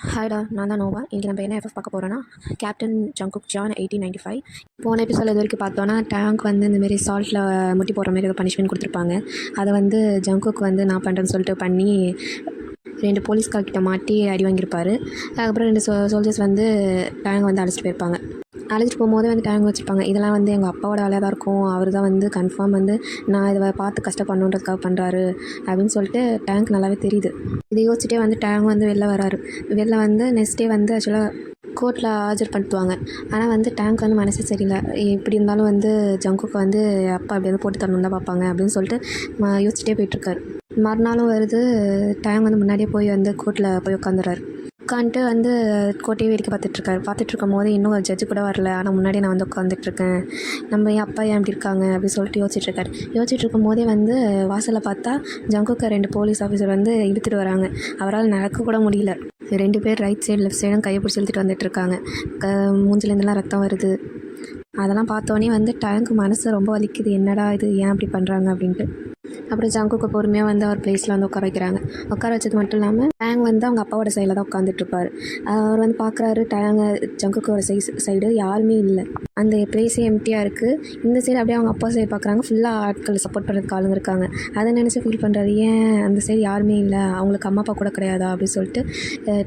ஹாய்டா, நான் தான் நோவா. இன்றைக்கி நம்ம என்ன எஃப்எஃப் பார்க்க போகிறோன்னா, கேப்டன் ஜங்குக் ஜான் 1895. போன எபிசோட் இது வரைக்கும் பார்த்தோன்னா, டேங்க் வந்து இந்தமாரி சால்ட்டில் முட்டி போடுற மாதிரி ஏதோ பனிஷ்மெண்ட் கொடுத்துருப்பாங்க. அதை வந்து ஜங்குக் வந்து நான் பண்ணுறேன்னு சொல்லிட்டு பண்ணி 2 போலீஸ்கார்கிட்ட மாட்டி அடி வாங்கியிருப்பார். அதுக்கப்புறம் 2 சோல்ஜர்ஸ் வந்து டேங்க் வந்து அழைச்சிட்டு போயிருப்பாங்க. அழைச்சிட்டு போகும்போதே வந்து டேங்க் வச்சுருப்பாங்க. இதெல்லாம் வந்து எங்கள் அப்பாவோட வேலையாக தான் இருக்கும். அவர் தான் வந்து கன்ஃபார்ம் வந்து நான் இதை பார்த்து கஷ்டப்படணுன்றதுக்காக பண்ணுறாரு அப்படின்னு சொல்லிட்டு டேங்க் நல்லாவே தெரியுது. இதை யோசிச்சுட்டே வந்து டேங்க் வந்து வெளில வராரு. வெளில வந்து நெக்ஸ்ட் டே வந்து ஆக்சுவலாக கோர்ட்டில் ஆஜர்படுத்துவாங்க. ஆனால் வந்து டேங்க் வந்து மனசு சரியில்லை. எப்படி இருந்தாலும் வந்து ஜங்குக்கு வந்து அப்பா எப்படியாவது போட்டு தரணும் தான் பார்ப்பாங்க அப்படின்னு சொல்லிட்டு யோசிச்சுட்டே போயிட்டுருக்காரு. மறுநாளும் வருது. டேங்க் வந்து முன்னாடியே போய் வந்து கோர்ட்டில் போய் உட்காந்துறாரு. உட்காந்துட்டு வந்து கோட்டையை வேடிக்கை பார்த்துட்ருக்கும் போது இன்னும் ஜட்ஜு கூட வரல. ஆனால் முன்னாடி நான் வந்து உட்காந்துட்ருக்கேன். நம்ம என் அப்பா ஏன் இப்படி இருக்காங்க அப்படின்னு சொல்லிட்டு யோசிச்சுட்டு இருக்கும் போதே வந்து வாசலில் பார்த்தா ஜங்குக்கு 2 போலீஸ் ஆஃபீஸர் வந்து இழுத்துட்டு வராங்க. அவரால் நடக்க கூட முடியல. 2 பேர் ரைட் சைடு லெஃப்ட் சைடும் கையை பிடிச்சி இழுத்துட்டு வந்துட்டுருக்காங்க. மூஞ்சிலேருந்துலாம் ரத்தம் வருது. அதெல்லாம் பார்த்தோன்னே வந்து டேங்க் மனசு ரொம்ப வலிக்குது. என்னடா இது, ஏன் அப்படி பண்ணுறாங்க அப்படின்ட்டு. அப்புறம் ஜங்குக்கு பொறுமையாக வந்து அவர் பிளேஸில் வந்து உட்கார வைக்கிறாங்க. உட்கார வச்சது மட்டும் இல்லாமல் டேங் வந்து அவங்க அப்பாவோட சைடில் தான் உட்காந்துட்ருப்பார். அவர் வந்து பார்க்குறாரு, ஜங்குக்கோட சைடு யாருமே இல்லை. அந்த பிளேஸே எம்டியாக இருக்குது. இந்த சைடு அப்படியே அவங்க அப்பா சைடு பார்க்குறாங்க. ஃபுல்லாக ஆட்கள் சப்போர்ட் பண்ணுறதுக்கு ஆளுங்க இருக்காங்க. அதை நினச்சி ஃபீல் பண்ணுறாரு. ஏன் அந்த சைடு யாருமே இல்லை, அவங்களுக்கு அம்மா அப்பா கூட கிடையாதா அப்படின்னு சொல்லிட்டு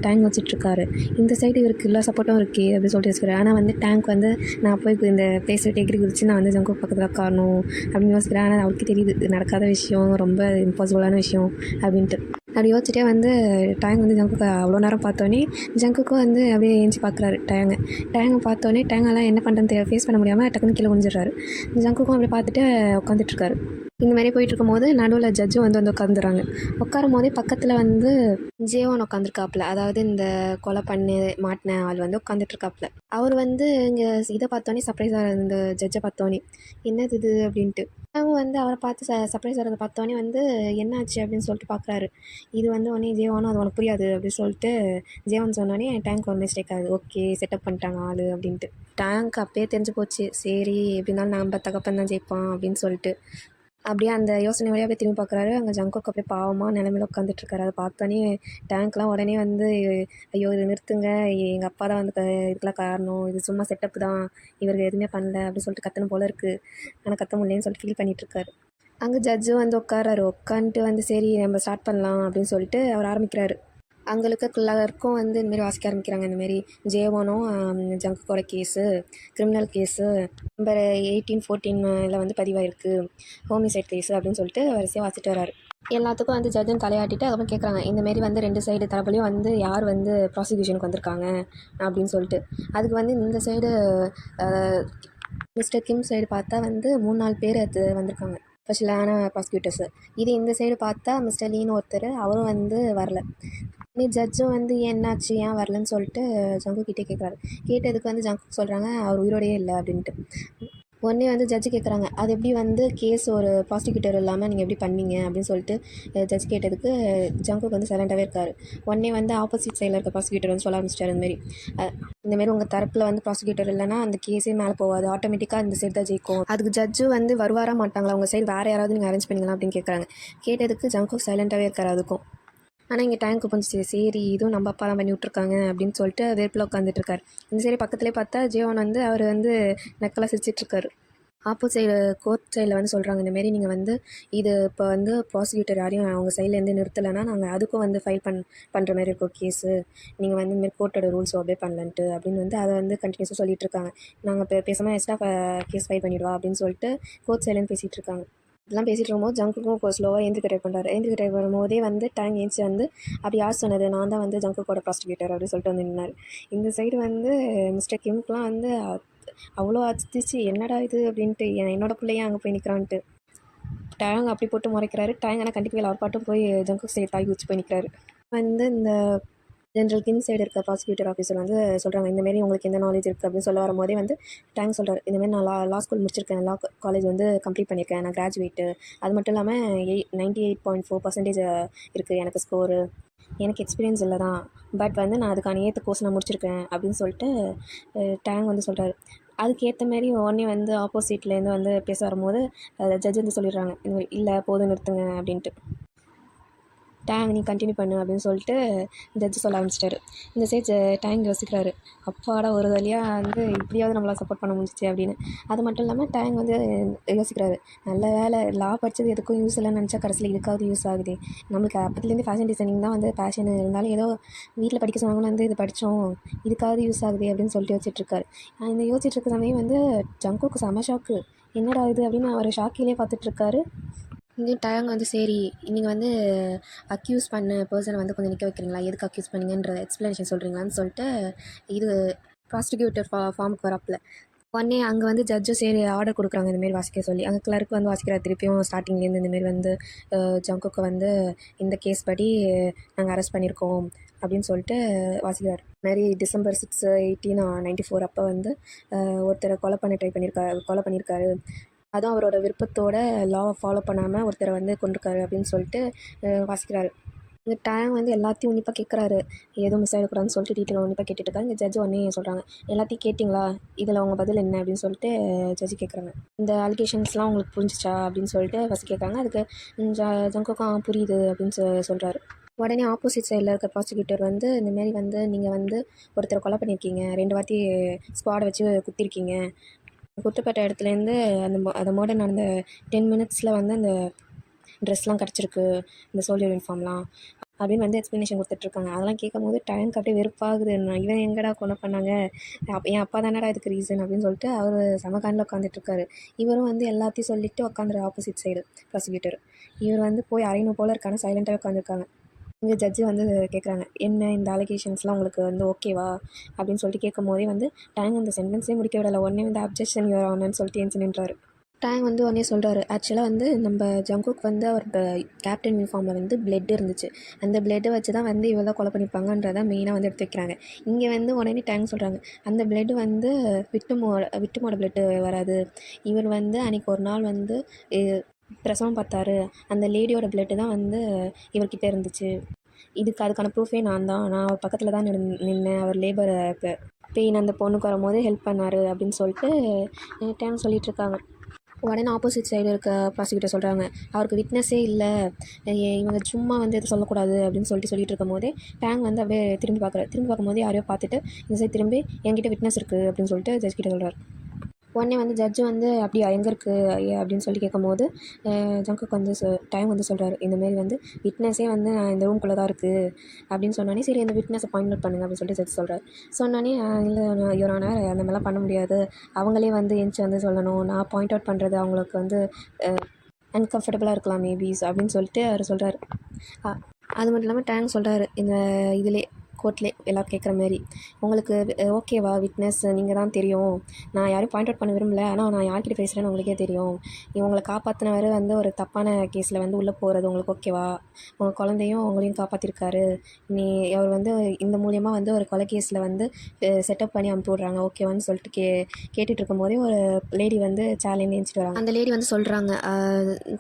டேங்க் வச்சுட்ருக்காரு. இந்த சைடு இவருக்கு எல்லா சப்போர்ட்டும் இருக்கே அப்படின்னு சொல்லிட்டு யோசிக்கிறார். ஆனால் வந்து டேங்க் வந்து நான் போய் இந்த பிளேஸ் விட்டு எகிரி குதிச்சு நான் வந்து ஜங்குக்கு பக்கத்தில் உட்காரணும் அப்படின்னு யோசிக்கிறேன். ஆனால் அவருக்கு தெரியுது இது நடக்காத விஷயம், ரொம்ப இம்பாசிபிளான விஷயம் அப்படின்ட்டு. அப்படி யோசிச்சுட்டே வந்து டேங்க் வந்து ஜங்குக்கு அவ்வளோ நேரம் பார்த்தோன்னே ஜங்குக்கும் வந்து அப்படியே ஏஞ்சி பார்க்குறாரு. டேங்கை பார்த்தோன்னே டேங்கெல்லாம் என்ன பண்ணுறதுன்னு ஃபேஸ் பண்ண முடியாமல் டக்குன்னு கீழே குனிஞ்சிடுறாரு. ஜங்குக்கும் அப்படி பார்த்துட்டு உட்காந்துட்ருக்காரு. இந்த மாதிரி போயிட்டுருக்கும் போது நடுவில் ஜட்ஜும் வந்து உட்காந்துறாங்க. உட்காரும் போதே பக்கத்தில் வந்து ஜேவான் உட்காந்துருக்காப்புல. அதாவது இந்த கொலை பண்ணி மாட்டின ஆள் வந்து உட்காந்துட்ருக்காப்புல. அவர் வந்து இங்கே இதை பார்த்தோன்னே சர்ப்ரைஸாக இந்த ஜட்ஜை பார்த்தோன்னே என்னது இது அப்படின்ட்டு. அவங்க வந்து அவரை பார்த்து சர்ப்ரைஸ் ஆகிறத பார்த்தோன்னே வந்து என்னாச்சு அப்படின்னு சொல்லிட்டு பார்க்குறாரு. இது வந்து உடனே ஜேவானும் அது உனக்கு புரியாது அப்படின்னு சொல்லிட்டு ஜேவான் சொன்னோடனே டேங்க் ஒரு மிஸ்டேக் ஆகுது. ஓகே, செட்டப் பண்ணிட்டாங்க ஆள் அப்படின்ட்டு. டேங்க் அப்பயே தெரிஞ்சு போச்சு. சரி, எப்படி இருந்தாலும் நம்ம தகப்பன் தான் ஜெயிப்பான் அப்படின்னு சொல்லிட்டு அப்படியே அந்த யோசனை வழியாக போய் திரும்பி பார்க்குறாரு. அங்கே ஜங்குக் அப்படியே பாவமாக நிலமையில உட்காந்துட்ருக்காரு. அதை பார்த்தோன்னே டேங்க்லாம் உடனே வந்து ஐயோ இது நிறுத்துங்க, எங்கள் அப்பா தான் வந்து இதுக்கெலாம் காரணம், இது சும்மா செட்டப்பு தான், இவருக்கு எதுவுமே பண்ணல அப்படின்னு சொல்லிட்டு கத்தணும் போல இருக்குது. ஆனால் கத்த முடியலன்னு சொல்லிட்டு ஃபீல் பண்ணிகிட்ருக்காரு. அங்கே ஜட்ஜும் வந்து உட்காராரு. உட்காந்துட்டு வந்து சரி நம்ம ஸ்டார்ட் பண்ணலாம் அப்படின்னு சொல்லிட்டு அவர் ஆரம்பிக்கிறாரு. அங்கே இருக்க எல்லாருக்கும் வந்து இந்தமாரி வாசிக்க ஆரம்பிக்கிறாங்க. இந்தமாரி ஜேவானும் ஜங்குக்கோட கேஸு, கிரிமினல் கேஸு நம்பர் 1814 வந்து பதிவாயிருக்கு, ஹோமிசைட் கேஸு அப்படின்னு சொல்லிட்டு வரிசையாக வாசிட்டு வராரு. எல்லாத்துக்கும் வந்து ஜட்ஜுன்னு தலையாட்டிட்டு அதுக்கப்புறம் கேட்குறாங்க, இந்தமாரி வந்து 2 சைடு தரப்புலையும் வந்து யார் வந்து ப்ராசிக்யூஷனுக்கு வந்திருக்காங்க அப்படின்னு சொல்லிட்டு. அதுக்கு வந்து இந்த சைடு மிஸ்டர் கிம் சைடு பார்த்தா வந்து 3-4 பேர் அது வந்திருக்காங்க, ஸ்பெஷலான ப்ராசிக்யூட்டர்ஸு. இது இந்த சைடு பார்த்தா மிஸ்டர் லீன்னு ஒருத்தர், அவரும் வந்து வரல. ஜட்ஜும் வந்து என்னாச்சு, ஏன் வரலன்னு சொல்லிட்டு ஜங்குக்கிட்டே கேட்குறாரு. கேட்டதுக்கு வந்து ஜங்குக் சொல்கிறாங்க அவர் உயிரோடையே இல்லை அப்படின்ட்டு. உடனே வந்து ஜட்ஜு கேட்குறாங்க, அது எப்படி வந்து கேஸ் ஒரு ப்ராசிக்யூட்டர் இல்லாமல் நீங்கள் எப்படி பண்ணீங்க அப்படின்னு சொல்லிட்டு ஜட்ஜ் கேட்டதுக்கு ஜங்குக் வந்து சைலண்டாகவே இருக்கார். உடனே வந்து ஆப்போசிட் சைடில் இருக்க ப்ராசிக்யூட்டர் வந்து சொல்ல ஆரம்பிச்சிட்டார். இந்தமாரி உங்கள் தரப்பில் வந்து ப்ராசிக்யூட்டர் இல்லைனா அந்த கேஸே மேலே போகாது, ஆட்டோமேட்டிக்காக இந்த சைடு தான் ஜெயிக்கும். அதுக்கு ஜட்ஜு வந்து வருவாரா மாட்டாங்களா, உங்கள் சைடு வேறு யாராவது நீங்கள் அரேஞ்ச் பண்ணிங்களா அப்படின்னு கேட்குறாங்க. கேட்டதுக்கு ஜங்குக் சைலண்டாகவே இருக்கார் அதுக்கும். ஆனால் இங்கே டேங்க் புரிஞ்சிச்சு. சரி, இதுவும் நம்ம அப்பா தான் பண்ணி விட்ருக்காங்க அப்படின்னு சொல்லிட்டு வேப்பில் உட்காந்துட்ருக்காரு. இந்த சைடு பக்கத்துலேயே பார்த்தா ஜேவான் வந்து அவர் வந்து நக்கலாக சிரிச்சிட்ருக்காரு. ஆப்போசைடு கோர்ட் சைடில் வந்து சொல்கிறாங்க, இந்தமாரி நீங்கள் வந்து இது இப்போ வந்து ப்ராசிக்யூட்டர் யாரையும் அவங்க சைட்லேருந்து நிறுத்தலைன்னா நாங்கள் அதுக்கும் வந்து ஃபைல் பண்ணுற மாதிரி இருக்கும் கேஸு, நீங்கள் வந்து இந்தமாரி கோர்ட்டோட ரூல்ஸ் ஒபே பண்ணலன்ட்டு அப்படின்னு வந்து அதை வந்து கண்டினியூஸாக சொல்லிகிட்ருக்காங்க. நாங்கள் பேசாமல் எக்ஸ்ட்ரா கேஸ் ஃபைல் பண்ணிவிடுவா அப்படின்னு சொல்லிட்டு கோர்ட் சைட்லேருந்து பேசிகிட்ருக்காங்க. இதெல்லாம் பேசிகிட்டு இருக்கும்போது ஜங்குக்கும் இப்போ ஸ்லோவாக எழுந்திரிக்க ட்ரை பண்ணுறாரு. எழுந்திரிக்க ட்ரை பண்ணும்போதே வந்து டேங்க் ஏஞ்சி வந்து அப்படி யார் சொன்னது, நான் தான் வந்து ஜங்குக்கோட ப்ராசிக்யூட்டர் அப்படின்னு சொல்லிட்டு வந்து நின்னார். இந்த சைடு வந்து மிஸ்டர் கிம்க்குலாம் வந்து அவ்வளோ அதிர்ச்சி, என்னடா இது அப்படின்ட்டு, என்னோட பிள்ளையே அங்கே போய் நிற்கிறான்ட்டு. டேங் அப்படி போட்டு முறைக்கிறாரு. டேங் ஆனால் கண்டிப்பாக அவர் பாட்டும் போய் ஜங்குக் சைடு தாய் வச்சு போய் நிற்கிறாரு. வந்து இந்த ஜென்ரல் கிம் சைடு இருக்க ப்ராசிக்யூட்டர் ஆஃபீஸர் வந்து சொல்கிறாங்க, இந்தமாரி உங்களுக்கு எந்த நாலேஜ் இருக்குது அப்படின்னு சொல்ல வரும்போதே வந்து டேங்க் சொல்கிறார், இந்தமாரி நான் லா ஸ்கூல் முடிச்சிருக்கேன், லா காலேஜ் வந்து கம்ப்ளீட் பண்ணியிருக்கேன், நான் கிராஜுவேட்டு, அது மட்டும் இல்லாமல் 98.4% இருக்குது எனக்கு ஸ்கோரு, எனக்கு எக்ஸ்பீரியன்ஸ் இல்லை தான், பட் வந்து நான் அதுக்கான ஏற்ற கோர்ஸ் நான் முடிச்சிருக்கேன் அப்படின்னு சொல்லிட்டு டேங்க் வந்து சொல்கிறாரு. அதுக்கேற்ற மாரி உடனே வந்து ஆப்போசிட்லேருந்து வந்து பேச வரும்போது ஜட்ஜ் வந்து சொல்லிடுறாங்க, இந்த மாதிரி இல்லை போதும் நிறுத்துங்க அப்படின்ட்டு. டேங் நீ கண்டினியூ பண்ணு அப்படின்னு சொல்லிட்டு ஜட்ஜு சொல்ல ஆரம்பிச்சிட்டாரு. இந்த ஸ்டேஜ் டேங் யோசிக்கிறாரு, அப்பாடா ஒரு வழியாக வந்து இப்படியாவது நம்மளால் சப்போர்ட் பண்ண முடிஞ்சிச்சு அப்படின்னு. அது மட்டும் இல்லாமல் டேங் வந்து யோசிக்கிறாரு, நல்ல வேலை லா படித்தது எதுக்கும் யூஸ் இல்லைன்னு நினச்சா கடைசியில் இதுக்காவது யூஸ் ஆகுது. நம்மளுக்கு அப்பத்துலேருந்து ஃபேஷன் டிசைனிங் தான் வந்து பேஷன் இருந்தாலும் ஏதோ வீட்டில் படிக்க சொன்னாங்கன்னு வந்து இது படித்தோம், இதுக்காவது யூஸ் ஆகுது அப்படின்னு சொல்லிட்டு யோசிச்சுட்ருக்காரு. இந்த யோசிச்சுட்டு இருக்க சமயம் வந்து ஜங்குக்கு செம ஷாக்கு, என்னடா இது அப்படின்னு அவர் ஷாக்கிலே பார்த்துட்ருக்காரு. இங்கே டேங் வந்து சரி நீங்கள் வந்து அக்யூஸ் பண்ண பர்சனை வந்து கொஞ்சம் நிற்க வைக்கிறீங்களா, எதுக்கு அக்யூஸ் பண்ணீங்கன்ற எக்ஸ்ப்ளனேஷன் சொல்கிறீங்களான்னு சொல்லிட்டு இது ப்ராசிக்யூட்டர் ஃபார்முக்கு வரப்பில் உடனே அங்கே வந்து ஜட்ஜும் சரி ஆர்டர் கொடுக்குறாங்க இந்தமாரி வாசிக்க சொல்லி. அங்கே கிளர்க் வந்து வாசிக்கிறார் திருப்பியும் ஸ்டார்டிங்லேருந்து இந்தமாரி வந்து ஜங்குக்கு வந்து இந்த கேஸ் படி நாங்கள் அரெஸ்ட் பண்ணியிருக்கோம் அப்படின்னு சொல்லிட்டு வாசிக்கிறார். இதுமாரி December 6, 1894 அப்போ வந்து ஒருத்தரை கொலை பண்ணியிருக்காரு. அதுவும் அவரோட விருப்பத்தோட லாவை ஃபாலோ பண்ணாமல் ஒருத்தரை வந்து கொண்டிருக்காரு அப்படின்னு சொல்லிட்டு வாசிக்கிறாரு. இந்த டேங் வந்து எல்லாத்தையும் உன்னிப்பாக கேட்குறாரு, எதுவும் மிஸ் ஆகிடக்கூடாதுன்னு சொல்லிட்டு டீட்டெயில் உன்னிப்பாக கேட்டுட்டு இங்கே ஜட்ஜ் உடனே சொல்கிறாங்க, எல்லாத்தையும் கேட்டிங்களா, இதில் உங்கள் பதில் என்ன அப்படின்னு சொல்லிட்டு ஜட்ஜி கேட்குறாங்க. இந்த அலிகேஷன்ஸ்லாம் உங்களுக்கு புரிஞ்சிச்சா அப்படின்னு சொல்லிட்டு ஃபஸ்ட் கேட்குறாங்க. அதுக்கு ஜங்குக்கும் புரியுது அப்படின்னு சொல்கிறாரு. உடனே ஆப்போசிட் சைடில் இருக்க ப்ராசிக்யூட்டர் வந்து இந்தமாரி வந்து நீங்கள் வந்து ஒருத்தரை கொலை பண்ணியிருக்கீங்க, 2 வாட்டி ஸ்குவாடை வச்சு குத்திருக்கீங்க, குற்றப்பட்ட இடத்துலேருந்து அந்த மர்டர் நடந்த 10 மினிட்ஸில் வந்து அந்த ட்ரெஸ்லாம் கிடச்சிருக்கு, இந்த சோல்ஜர் யூனிஃபார்ம்லாம் அப்படின்னு வந்து எக்ஸ்ப்ளனேஷன் கொடுத்துட்ருக்காங்க. அதெல்லாம் கேட்கும்போது டேங்க் அப்படியே வெறுப்பாகுது, இவன் எங்கடா கொலை பண்ணாங்க, என் அப்பா தானடா இதுக்கு ரீசன் அப்படின்னு சொல்லிட்டு அவர் சமகானில் உட்காந்துட்ருக்காரு. இவரும் வந்து எல்லாத்தையும் சொல்லிவிட்டு உட்காந்துரு ஆப்போசிட் சைடு ப்ராசிக்யூட்டர். இவர் வந்து போய் அரையணும் போல் இருக்கான சைலண்ட்டாக உட்காந்துருக்காங்க. இங்கே ஜட்ஜு வந்து கேட்குறாங்க, என்ன இந்த அலிகேஷன்ஸ்லாம் உங்களுக்கு வந்து ஓகேவா அப்படின்னு சொல்லிட்டு கேட்கும் போதே வந்து டேங் அந்த சென்டென்ஸே முடிக்க விடலை. உடனே வந்து அப்ஜெக்ஷன் யுவர் ஆனர்னு சொல்லிட்டு ஏஞ்சி நின்றாரு. டேங் வந்து உடனே சொல்கிறாரு, ஆக்சுவலாக வந்து நம்ம ஜங்குக் வந்து அவரோட கேப்டன் யூனிஃபார்மில் வந்து பிளட் இருந்துச்சு, அந்த பிளட்டை வச்சு தான் வந்து இவெல்லாம் கொலை பண்ணியிருப்பாங்கன்றதை மெயினாக வந்து எடுத்து வைக்கிறாங்க. இங்கே வந்து உடனே டேங் சொல்கிறாங்க, அந்த பிளட்டு வந்து விக்டிமோட பிளட்டு வராது, இவர் வந்து அன்றைக்கி ஒரு நாள் வந்து பிரசவம் பார்த்தாரு, அந்த லேடியோட பிளட்டு தான் வந்து இவர்கிட்ட இருந்துச்சு, அதுக்கான ப்ரூஃபே நான் அவர் பக்கத்தில் தான் நின்னேன், அவர் லேபர் பெயின் அந்த பொண்ணுக்கு வரும்போது ஹெல்ப் பண்ணார் அப்படின்னு சொல்லிட்டு டேங் சொல்லிகிட்ருக்காங்க. உடனே ஆப்போசிட் சைடு இருக்க ப்ராசிக்யூட்டர் சொல்கிறாங்க, அவருக்கு விட்னஸே இல்லை, இவங்க சும்மா வந்து எதுவும் சொல்லக்கூடாது அப்படின்னு சொல்லிட்டு இருக்கும் போதே டேங் வந்து அப்படியே திரும்பி பார்க்கும்போது யாரையோ பார்த்துட்டு இந்த சைடு திரும்பி என்கிட்ட விட்னஸ் இருக்குது அப்படின்னு சொல்லிட்டு ஜட்ஜ் கிட்ட சொல்கிறார். உடனே வந்து ஜட்ஜு வந்து அப்படியா எங்கே இருக்குது அப்படின்னு சொல்லி கேட்கும்போது ஜங்குக்கு வந்து டைம் வந்து சொல்கிறாரு, இந்தமாரி வந்து விட்னஸே வந்து இந்த ரூம்குள்ளே தான் இருக்குது அப்படின்னு சொன்னோன்னே சரி இந்த விட்னஸை பாயிண்ட் அவுட் பண்ணுங்க அப்படின்னு சொல்லிட்டு ஜட்ஜ் சொல்கிறார். சொன்னோன்னே இல்லை யுவர் ஆனர் அந்த மாதிரிலாம் பண்ண முடியாது, அவங்களே வந்து எந்திச்சு வந்து சொல்லணும், நான் பாயிண்ட் அவுட் பண்ணுறது அவங்களுக்கு வந்து அன்கம்ஃபர்டபுளாக இருக்கலாம் மேபிஸ் அப்படின்னு சொல்லிட்டு அவர் சொல்கிறார். அது மட்டும் இல்லாமல் டேங் சொல்கிறாரு, இந்த இதிலே கோர்ட்லேயே எல்லோரும் கேட்குற மாரி, உங்களுக்கு ஓகேவா விட்னஸ் நீங்கள் தான் தெரியும், நான் யாரும் பாயிண்ட் அவுட் பண்ண விரும்பல, ஆனால் நான் யார்கிட்ட பேசுகிறேன்னு உங்களுக்கே தெரியும், இவங்களை காப்பாற்றினவர் வந்து ஒரு தப்பான கேஸில் வந்து உள்ளே போகிறது உங்களுக்கு ஓகேவா, உங்கள் குழந்தையும் உங்களையும் காப்பாற்றிருக்காரு, அவர் வந்து இந்த மூலியமாக வந்து ஒரு கொலை கேஸில் வந்து செட்டப் பண்ணி அனுப்பி விட்றாங்க ஓகேவான்னு சொல்லிட்டு கேட்டுட்டு இருக்கும்போதே ஒரு லேடி வந்து சேலஞ்ச் எழுந்திட்டு வராங்க. அந்த லேடி வந்து சொல்கிறாங்க,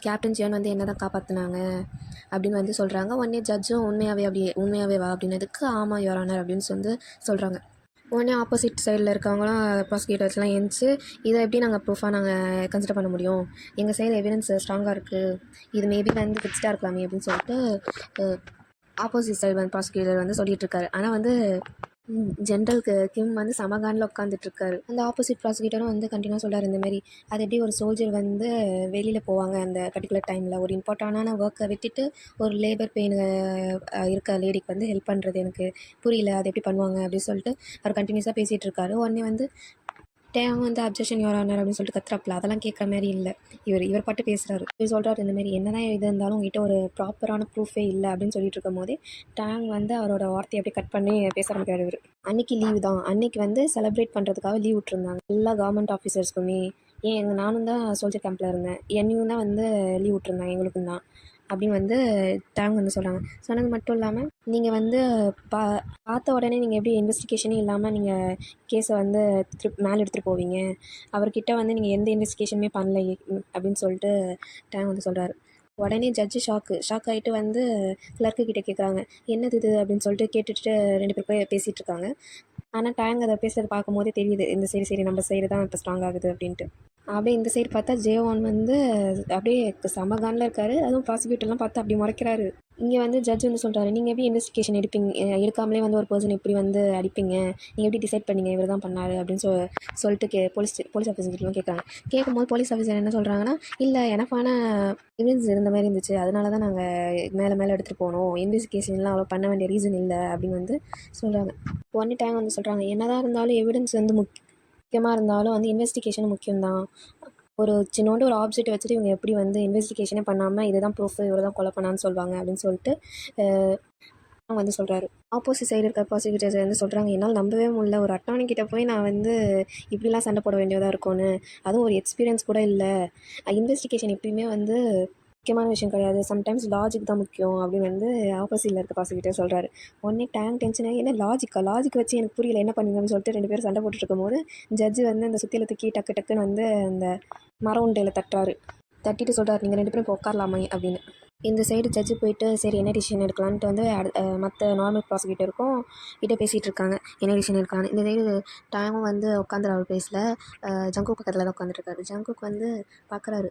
கேப்டன் ஜியான் வந்து என்ன தான் காப்பாற்றினாங்க அப்படின்னு வந்து சொல்கிறாங்க. உடனே ஜட்ஜும் உண்மையாகவே வா அப்படின்னதுக்கு ஆமாம் யுவர் ஆனர் அப்படின்னு வந்து சொல்கிறாங்க. உடனே ஆப்போசிட் சைடில் இருக்கவங்களாம் ப்ராசிக்யூட்டர்ஸ்லாம் எழுந்துச்சு, இதை எப்படி நாங்கள் ப்ரூஃபாக நாங்கள் கன்சிடர் பண்ண முடியும், எங்கள் சைடு எவிடன்ஸ் ஸ்ட்ராங்காக இருக்குது, இது மேபி வந்து ஃபிக்ஸ்டாக இருக்கலாமே அப்படின்னு சொல்லிட்டு ஆப்போசிட் சைடு வந்து ப்ராசிக்யூட்டர் வந்து சொல்லிகிட்ருக்காரு. ஆனால் வந்து ஜென்ரல் கிம் வந்து சமகானில் உட்காந்துட்ருக்காரு. அந்த ஆப்போசிட் ப்ராசிக்யூட்டரும் வந்து கண்டினியூவாக சொல்கிறார், இந்தமாரி அது எப்படி ஒரு சோல்ஜர் வந்து வெளியில் போவாங்க அந்த பர்டிகுலர் டைமில் ஒரு இம்பார்ட்டண்டான ஒர்க்கை விட்டுட்டு ஒரு லேபர் பெயின் இருக்க லேடிக்கு வந்து ஹெல்ப் பண்ணுறது எனக்கு புரியல, அது எப்படி பண்ணுவாங்க அப்படின்னு சொல்லிட்டு அவர் கண்டினியூஸாக பேசிகிட்டு இருக்காரு. உடனே வந்து டேங் வந்து அப்ஜெக்ஷன் யுவர் ஆனர் அப்படின்னு சொல்லிட்டு கத்துறாப்புல, அதெல்லாம் கேட்குற மாதிரி இல்லை, இவர் பாட்டு பேசுகிறாரு. இவர் சொல்கிறார், இந்தமாரி என்ன தான் இது இருந்தாலும் உங்ககிட்ட ஒரு ப்ராப்பரான ப்ரூஃபே இல்லை அப்படின்னு சொல்லிட்டு இருக்கும் போதே டேங் வந்து அவரோட வார்த்தையை அப்படியே கட் பண்ணி பேச ஆரம்பிக்கிறார். இவர் அன்றைக்கி லீவு தான், அன்றைக்கி வந்து செலிப்ரேட் பண்ணுறதுக்காக லீவ் விட்டுருந்தாங்க எல்லா கவர்மெண்ட் ஆஃபீஸர்ஸ்க்குமே, நானும் தான் சோல்ஜர் கேம்பில் இருந்தேன், என்னையும் தான் வந்து லீவ் விட்டுருந்தாங்க எங்களுக்கும் தான் அப்படின்னு வந்து டேங் வந்து சொல்கிறாங்க. சொன்னது மட்டும் இல்லாமல் நீங்கள் வந்து பார்த்த உடனே நீங்கள் எப்படி இன்வெஸ்டிகேஷனே இல்லாமல் நீங்கள் கேஸை வந்து மேலே எடுத்துகிட்டு போவீங்க, அவர்கிட்ட வந்து நீங்கள் எந்த இன்வெஸ்டிகேஷனுமே பண்ணல அப்படின்னு சொல்லிட்டு டேங் வந்து சொல்கிறாரு. உடனே ஜட்ஜு ஷாக் ஆகிட்டு வந்து கிளர்க்கு கிட்டே கேட்குறாங்க, என்னது இது அப்படின்னு சொல்லிட்டு கேட்டுட்டு 2 பேர் போய் பேசிகிட்டு இருக்காங்க. ஆனால் டேங் அதை பேசுகிறத பார்க்கும்போதே தெரியுது, இந்த சரி நம்ம சைடு தான் இப்போ ஸ்ட்ராங் ஆகுது அப்படின்ட்டு. அப்படியே இந்த சைடு பார்த்தா ஜேவான் வந்து அப்படியே செம காண்டில் இருக்காரு. அதுவும் ப்ராசிக்யூட்டர்லாம் பார்த்து அப்படி முறைக்கிறாரு. இங்கே வந்து ஜட்ஜ் வந்து சொல்கிறாரு, நீங்கள் எப்படி இன்வெஸ்டிகேஷன் எடுக்காமலே வந்து ஒரு பர்சன் இப்படி வந்து அடிப்பீங்க, நீங்கள் எப்படி டிசைட் பண்ணீங்க இவர் தான் பண்ணாரு அப்படின்னு சொல்லிட்டு போலீஸ் ஆஃபீஸர்லாம் கேட்குறாங்க. கேட்கும்போது போலீஸ் ஆஃபீஸர் என்ன சொல்கிறாங்கன்னா, இல்லை எனக்கான எவிடன்ஸ் இருந்த மாதிரி இருந்துச்சு, அதனால தான் நாங்கள் மேலே எடுத்துகிட்டு போனோம், இன்வெஸ்டிகேஷன்லாம் அவ்வளோ பண்ண வேண்டிய ரீசன் இல்லை அப்படின்னு வந்து சொல்கிறாங்க. ஒன் டைம் வந்து சொல்கிறாங்க, என்னதான் இருந்தாலும் எவிடன்ஸ் வந்து முக்கியமாக இருந்தாலும் வந்து இன்வெஸ்டிகேஷன் முக்கியம்தான். ஒரு சின்னோண்டு ஒரு ஆப்ஜெக்ட் வச்சுட்டு இவங்க எப்படி வந்து இன்வெஸ்டிகேஷனே பண்ணாமல் இதுதான் ப்ரூஃப் இவர் தான் கொலை பண்ணான்னு சொல்லுவாங்க அப்படின்னு சொல்லிட்டு அவங்க வந்து சொல்கிறாரு. ஆப்போசிட் சைடு இருக்க ப்ராசிக்யூட்டர்ஸ் வந்து சொல்கிறாங்க, என்னால் நம்பவே முடியல, ஒரு அட்டவணை கிட்ட போய் நான் வந்து இப்படிலாம் சண்டை போட வேண்டியதாக இருக்கும்னு, அதுவும் ஒரு எக்ஸ்பீரியன்ஸ் கூட இல்லை. இன்வெஸ்டிகேஷன் எப்பயுமே வந்து முக்கியமான விஷயம் கிடையாது, சம்டைம்ஸ் லாஜிக் தான் முக்கியம் அப்படின்னு வந்து ஆப்போசிட்டில் இருக்க ப்ராசிக்யூட்டர் சொல்கிறாரு. உடனே டென்ஷன் ஆகி, என்ன லாஜிக் வச்சு எனக்கு புரியல என்ன பண்ணுங்கன்னு சொல்லிட்டு 2 பேரும் சண்டை போட்டுட்டு இருக்கும்போது ஜட்ஜு வந்து அந்த சுத்தியில தூக்கி டக்குன்னு வந்து அந்த மர உண்டையில் தட்டுறாரு. தட்டிட்டு சொல்கிறார், நீங்கள் 2 பேரும் இப்போ உட்காரலாமே அப்படின்னு. இந்த சைடு ஜட்ஜு போயிட்டு சரி என்ன டிசிஷன் எடுக்கலான்ட்டு வந்து மற்ற நார்மல் ப்ராசிக்யூட்டருக்கும் கிட்ட பேசிகிட்டு இருக்காங்க, என்ன டிசிஷன் எடுக்கலான்னு. இந்த சைடு டேங்கும் வந்து உட்காந்துரு அவர் பேஸில் ஜங்குக் பக்கத்தில் தான் உட்காந்துருக்காரு. ஜங்குக் வந்து பார்க்குறாரு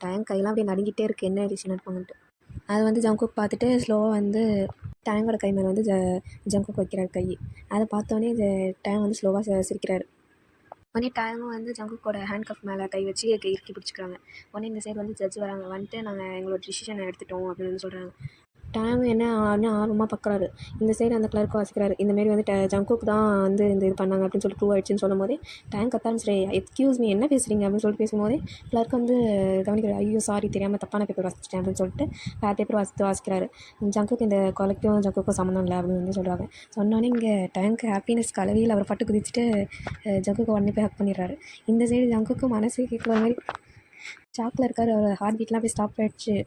டேங் கையெல்லாம் அப்படியே நடுங்கிட்டே இருக்குது என்ன டிசிஷன் எடுப்பாங்கன்ட்டு. அதை வந்து ஜங்குக் பார்த்துட்டு ஸ்லோவாக வந்து டேங்கோட கை மேலே வந்து ஜங்குக் வைக்கிறார் கை. அதை பார்த்தோன்னே டேங் வந்து ஸ்லோவாக சிரிக்கிறாரு. உடனே டேங்கும் வந்து ஜங்குக்கோட ஹேண்ட் கப் மேலே கை வச்சு இறுக்கி பிடிச்சிக்கிறாங்க. உடனே இந்த சைடு வந்து ஜட்ஜ் வராங்க, வந்துட்டு நாங்கள் எங்களோட டிசிஷனை எடுத்துட்டோம் அப்படின்னு வந்து சொல்கிறாங்க. டேங்கும் என்ன ஆர்வமாக பார்க்குறாரு. இந்த சைடு அந்த கிளர்க்கு வாசிக்கிறாரு, இந்தமாரி வந்து ஜங்குக்கு தான் வந்து இந்த இது பண்ணாங்க அப்படின்னு சொல்லி ப்ரூவ் ஆயிடுச்சுன்னு சொல்லும் போதே டேங்க் கத்தாலும் சரி எக்ஸ்கியூஸ் மீ என்ன பேசுகிறீங்க அப்படின்னு சொல்லிட்டு பேசும்போதே கிளர்க் வந்து கவனிக்கிறார், ஐயோ சாரி தெரியாமல் தப்பான பேப்பர் வாசிச்சிட்டேன் அப்படின்னு சொல்லிட்டு வேறு பேப்பர் வாசிக்கிறாரு. ஜங்குக்கு இந்த கொலைக்கும் ஜங்குக்கும் சம்மந்தம் இல்லை அப்படின்னு வந்து சொல்கிறாங்க. சொன்னோன்னே இங்கே டேங்க் ஹாப்பினஸ் கலவையில் அவர் பட்டு குதிச்சுட்டு ஜங்குக்கு உடனே போய் ஹக் பண்ணிடுறாரு. இந்த சைடு ஜங்குக்கு மனசு கேட்குற மாதிரி ஷாக்கில் இருக்கார், அவர் ஹார்ட் பீட்லாம் போய் ஸ்டாப் ஆகிடுச்சு.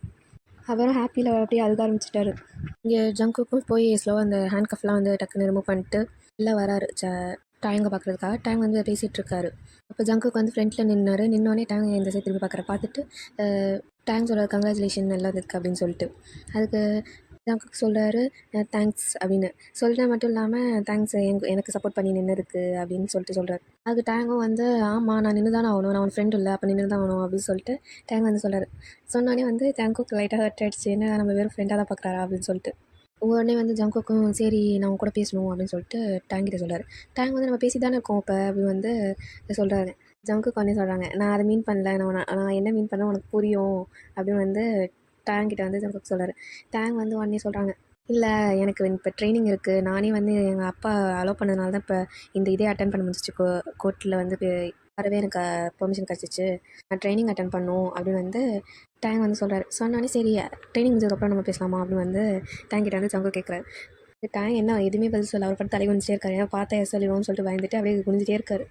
அப்புறம் ஹாப்பியில் அப்படியே அழுக ஆரம்பிச்சிட்டாரு. இங்கே ஜங்குக்கும் போய் ஸ்லோவாக அந்த ஹேண்ட் கஃப்லாம் வந்து டக்குன்னு ரிமூவ் பண்ணிட்டு உள்ளே வராரு டேங்கை பார்க்குறதுக்காக. டேங் வந்து பேசிகிட்டு இருக்காரு. அப்போ ஜங்குக்கு வந்து ஃப்ரண்ட்டில் நின்னோடனே டேங் இந்த சைடு திரும்பி பார்த்துட்டு டேங் சொல்கிறார், கங்க்ராச்சுலேஷன் நல்லா இருக்குது அப்படின்னு சொல்லிட்டு. அதுக்கு ஜங்குக்கு சொல்கிறாரு தேங்க்ஸ் அப்படின்னு சொல்லிட்டு மட்டும் இல்லாமல் தேங்க்ஸ் எனக்கு சப்போர்ட் பண்ணி நின்னதுக்கு அப்படின்னு சொல்கிறார். அது டேங்கும் வந்து ஆமாம் நான் நின்று தானே ஆகணும், நான் அவன் ஃப்ரெண்ட் இல்லை அப்போ நின்று தான் ஆகணும் அப்படின்னு சொல்லிட்டு டேங் வந்து சொல்கிறார். சொன்னோடனே வந்து ஜங்குக்கு லைட்டாக ஹர்ட் ஆகிடுச்சு, என்ன நம்ம வெறும் ஃப்ரெண்டாக தான் பார்க்குறாரா அப்படின்னு சொல்லிட்டு. உடனே வந்து ஜங்குக்கும் சரி நான் உன் கூட பேசணும் அப்படின்னு சொல்லிட்டு டேங்கிட்ட சொல்கிறார். டேங் வந்து நம்ம பேசி தானே இருக்கோம் இப்போ அப்படின்னு வந்து சொல்கிறாரு. ஜங்குக்கு உடனே சொல்கிறாங்க, நான் அதை மீன் பண்ணல, நான் என்ன மீன் பண்ண உனக்கு புரியும் அப்படின்னு வந்து டேங்கிட்ட வந்து ஜங்குக்கு சொல்கிறாரு. டேங் வந்து உடனே சொல்கிறாங்க, இல்லை எனக்கு இப்போ ட்ரைனிங் இருக்குது, நானே வந்து எங்கள் அப்பா அலோவ் பண்ணதுனால தான் இப்போ இந்த இதே அட்டன் பண்ண முடிஞ்சிச்சு, கோர்ட்டில் வந்து வரவே எனக்கு பெர்மிஷன் கிடச்சிச்சு, நான் ட்ரைனிங் அட்டன் பண்ணும் அப்படின்னு வந்து டேங் வந்து சொல்கிறாரு. சொன்னோடனே சரி ட்ரைனிங் முடிஞ்சதுக்கப்புறம் நம்ம பேசலாமா அப்படின்னு வந்து டேங்கிட்ட வந்து ஜங்கு கேட்குறாரு. டேங் என்ன எதுவுமே பதில் சொல்ல, அவர் பட்டு தலை குனிச்சிட்டே இருக்காரு, ஏன்னா பார்த்தா சொல்லிடுவோம்னு சொல்லிட்டு பயந்துட்டு அப்படியே குனிஞ்சிட்டே இருக்காரு.